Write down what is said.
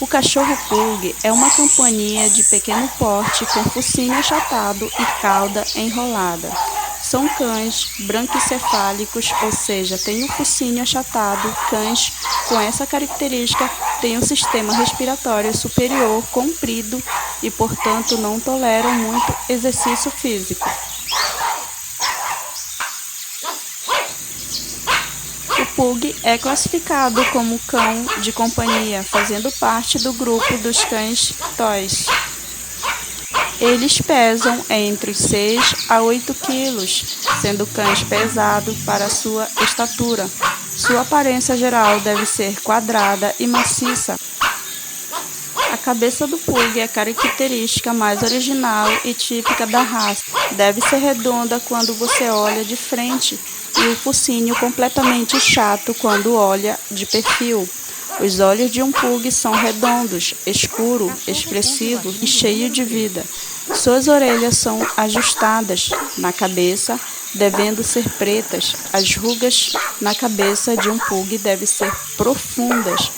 O cachorro pug é uma companhia de pequeno porte com focinho achatado e cauda enrolada. São cães branquicefálicos, ou seja, têm o focinho achatado. Cães com essa característica têm um sistema respiratório superior comprido e, portanto, não toleram muito exercício físico. O pug é classificado como cão de companhia, fazendo parte do grupo dos cães toys. Eles pesam entre 6 a 8 quilos, sendo cães pesados para sua estatura. Sua aparência geral deve ser quadrada e maciça. A cabeça do pug é a característica mais original e típica da raça. Deve ser redonda quando você olha de frente e o focinho completamente chato quando olha de perfil. Os olhos de um pug são redondos, escuro, expressivo e cheio de vida. Suas orelhas são ajustadas na cabeça, devendo ser pretas. As rugas na cabeça de um pug devem ser profundas,